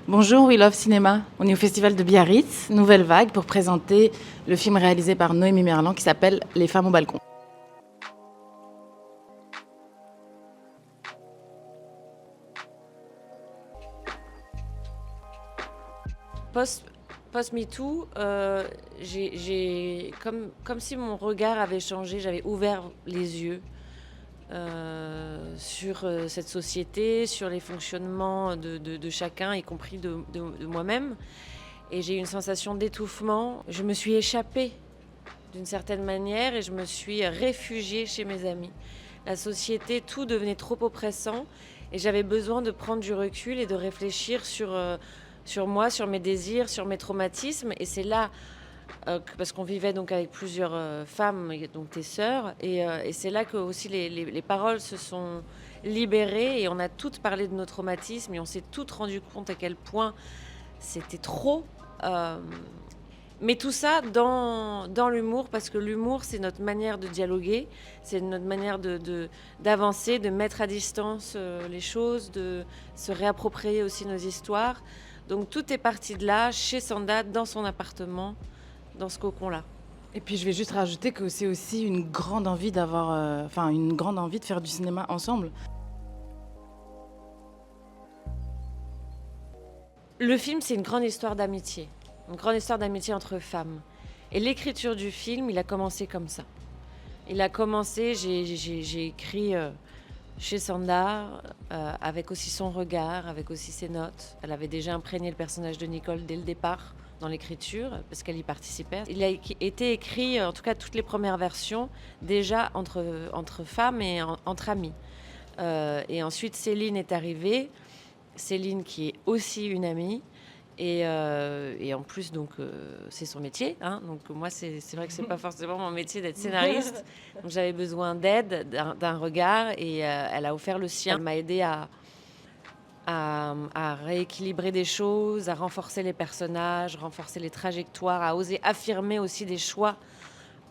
Bonjour, We Love Cinéma. On est au festival de Biarritz, Nouvelle Vague, pour présenter le film réalisé par Noémie Merlan qui s'appelle Les femmes au balcon. Post, Post-MeToo, comme si mon regard avait changé, j'avais ouvert les yeux sur cette société, sur les fonctionnements de chacun, y compris de moi-même. Et j'ai eu une sensation d'étouffement. Je me suis échappée d'une certaine manière et je me suis réfugiée chez mes amis. La société, tout devenait trop oppressant et j'avais besoin de prendre du recul et de réfléchir sur moi, sur mes désirs, sur mes traumatismes. Et c'est là, parce qu'on vivait donc avec plusieurs femmes, donc tes sœurs, et c'est là que aussi les paroles se sont libérées et on a toutes parlé de nos traumatismes et on s'est toutes rendu compte à quel point c'était trop. Mais tout ça dans l'humour, parce que l'humour, c'est notre manière de dialoguer, c'est notre manière d'avancer, de mettre à distance les choses, de se réapproprier aussi nos histoires. Donc tout est parti de là, chez Sanda, dans son appartement, dans ce cocon-là. Et puis je vais juste rajouter que c'est aussi une grande envie une grande envie de faire du cinéma ensemble. Le film, c'est une grande histoire d'amitié. Une grande histoire d'amitié entre femmes. Et l'écriture du film, il a commencé comme ça. Il a commencé, j'ai écrit chez Sanda, avec aussi son regard, avec aussi ses notes. Elle avait déjà imprégné le personnage de Nicole dès le départ dans l'écriture, parce qu'elle y participait. Il a été écrit, en tout cas toutes les premières versions, déjà entre femmes et entre amis. Et ensuite, Céline est arrivée. Céline qui est aussi une amie. Et en plus, donc, c'est son métier. Hein, donc moi, c'est vrai que c'est pas forcément mon métier d'être scénariste. Donc j'avais besoin d'aide, d'un regard, et elle a offert le sien. Elle m'a aidée à rééquilibrer des choses, à renforcer les personnages, renforcer les trajectoires, à oser affirmer aussi des choix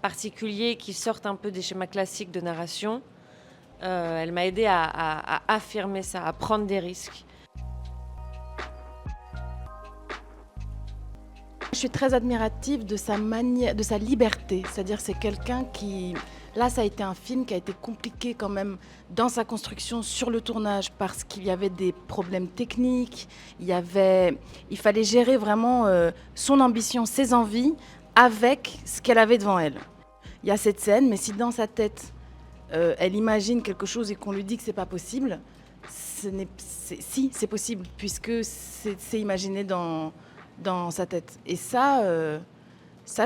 particuliers qui sortent un peu des schémas classiques de narration. Elle m'a aidée à affirmer ça, à prendre des risques. Je suis très admirative de sa manière, de sa liberté. C'est-à-dire c'est quelqu'un qui... Là, ça a été un film qui a été compliqué quand même dans sa construction sur le tournage parce qu'il y avait des problèmes techniques, il fallait gérer vraiment son ambition, ses envies avec ce qu'elle avait devant elle. Il y a cette scène, mais si dans sa tête, elle imagine quelque chose et qu'on lui dit que c'est pas possible, si, c'est possible, puisque c'est imaginé dans sa tête. Et ça,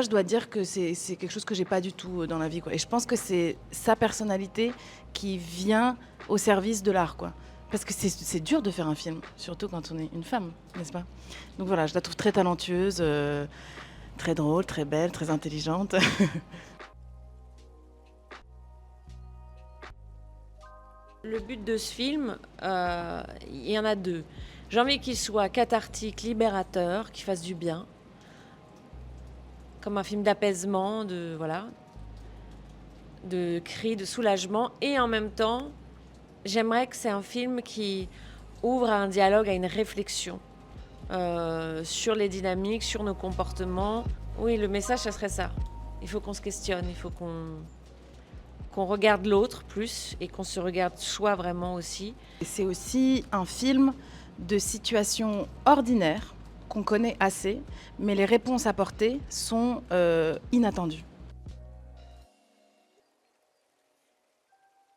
je dois dire que c'est quelque chose que j'ai pas du tout dans la vie, quoi. Et je pense que c'est sa personnalité qui vient au service de l'art, quoi. Parce que c'est dur de faire un film, surtout quand on est une femme, n'est-ce pas? Donc voilà, je la trouve très talentueuse, très drôle, très belle, très intelligente. Le but de ce film, il y en a deux. J'ai envie qu'il soit cathartique, libérateur, qu'il fasse du bien, comme un film d'apaisement, de cri, de soulagement. Et en même temps, j'aimerais que c'est un film qui ouvre à un dialogue, à une réflexion sur les dynamiques, sur nos comportements. Oui, le message, ça serait ça. Il faut qu'on se questionne, il faut qu'on regarde l'autre plus et qu'on se regarde soi vraiment aussi. Et c'est aussi un film de situations ordinaires qu'on connaît assez, mais les réponses apportées sont inattendues.